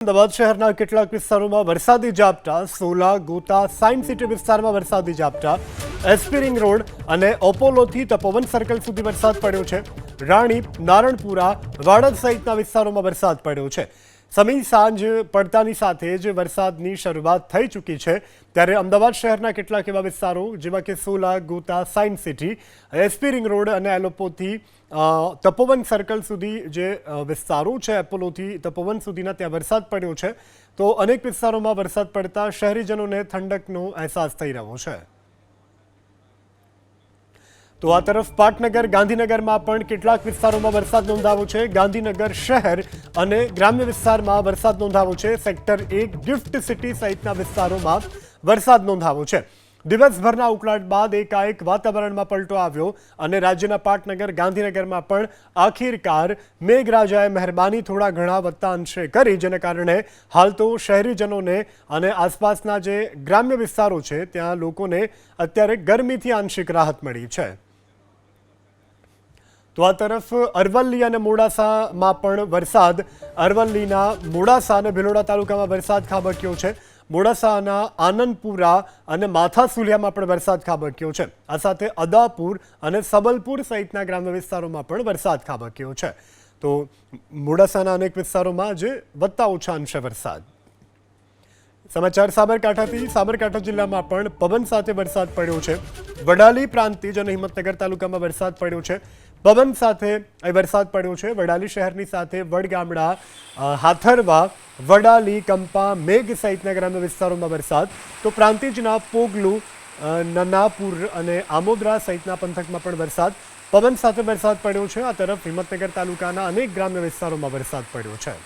અમદાવાદ શહેરના કેટલાક વિસ્તારોમાં વરસાદી ઝાપટા, સોલા, ગોતા, સાયન્સ સિટી વિસ્તારમાં વરસાદી ઝાપટા, એસપી રિંગ રોડ અને ઓપોલોથી તપોવન સર્કલ સુધી વરસાદ પડ્યો છે. રાણી, નારણપુરા, વાડજ સહિતના વિસ્તારોમાં વરસાદ પડ્યો છે. સમી સાંજ પડતાની સાથે જ વરસાદની શરૂઆત થઈ ચૂકી છે. ત્યારે અમદાવાદ શહેરના કેટલાક એવા વિસ્તારો જેવા કે Sola, Gota, science city, SP ring road અને એલોપોથી તપોવન સર્કલ સુધી જે વિસ્તારો છે, એપોલોથી તપોવન સુધીના ત્યાં વરસાદ પડ્યો છે. તો અનેક વિસ્તારોમાં વરસાદ પડતા શહેરીજનોને ઠંડકનો અહેસાસ થઈ રહ્યો છે. તો આ તરફ પાટનગર, ગાંધીનગરમાં પણ કેટલાક વિસ્તારોમાં વરસાદ નોંધાવો છે. ગાંધીનગર શહેર અને ગ્રામ્ય વિસ્તારમાં વરસાદ નોંધાવો છે. સેક્ટર 1, ગિફ્ટ સિટી સહિતના વિસ્તારોમાં વરસાદ નોંધાવો છે. દિવસભરના ઉકળાટ બાદ એકાએક વાતાવરણમાં પલટો આવ્યો અને રાજ્યના પાટનગર, ગાંધીનગરમાં પણ આખિરકાર મેઘરાજાએ મહેરબાની થોડા ઘણા વત્તા અંશે કરી, જેને કારણે હાલ તો શહેરીજનોને અને આસપાસના જે ગ્રામ્ય વિસ્તારો છે ત્યાં લોકોને અત્યારે ગરમીથી આંશિક રાહત મળી છે. તો આ તરફ અરવલ્લી અને મોડાસામાં પણ વરસાદ, અરવલ્લીના મોડાસા અને ભિલોડા તાલુકામાં વરસાદ ખાબક્યો છે. મોડાસાના આનંદપુરા અને માથાસુલિયામાં પણ વરસાદ ખાબક્યો છે. આ સાથે અદાપુર અને સબલપુર સહિતના ગ્રામ્ય વિસ્તારોમાં પણ વરસાદ ખાબક્યો છે. તો મોડાસાના અનેક વિસ્તારોમાં જે વત્તા ઓછા અંશે વરસાદ. સમાચાર સાબરકાંઠાથી. સાબરકાંઠા જિલ્લામાં પણ પવન સાથે વરસાદ પડ્યો છે. વડાલી, પ્રાંતિજ અને હિંમતનગર તાલુકામાં વરસાદ પડ્યો છે. પવન સાથે વરસાદ પડ્યો છે. વડાલી શહેરની સાથે વડગામડા, હાથરવા, વડાલી, કંપા, મેઘ સહિતના ગ્રામ્ય વિસ્તારોમાં વરસાદ. તો પ્રાંતિજના પોગલું, નનાપુર અને આમોદરા સહિતના પંથકમાં પણ વરસાદ, પવન સાથે વરસાદ પડ્યો છે. આ તરફ હિંમતનગર તાલુકાના અનેક ગ્રામ્ય વિસ્તારોમાં વરસાદ પડ્યો છે.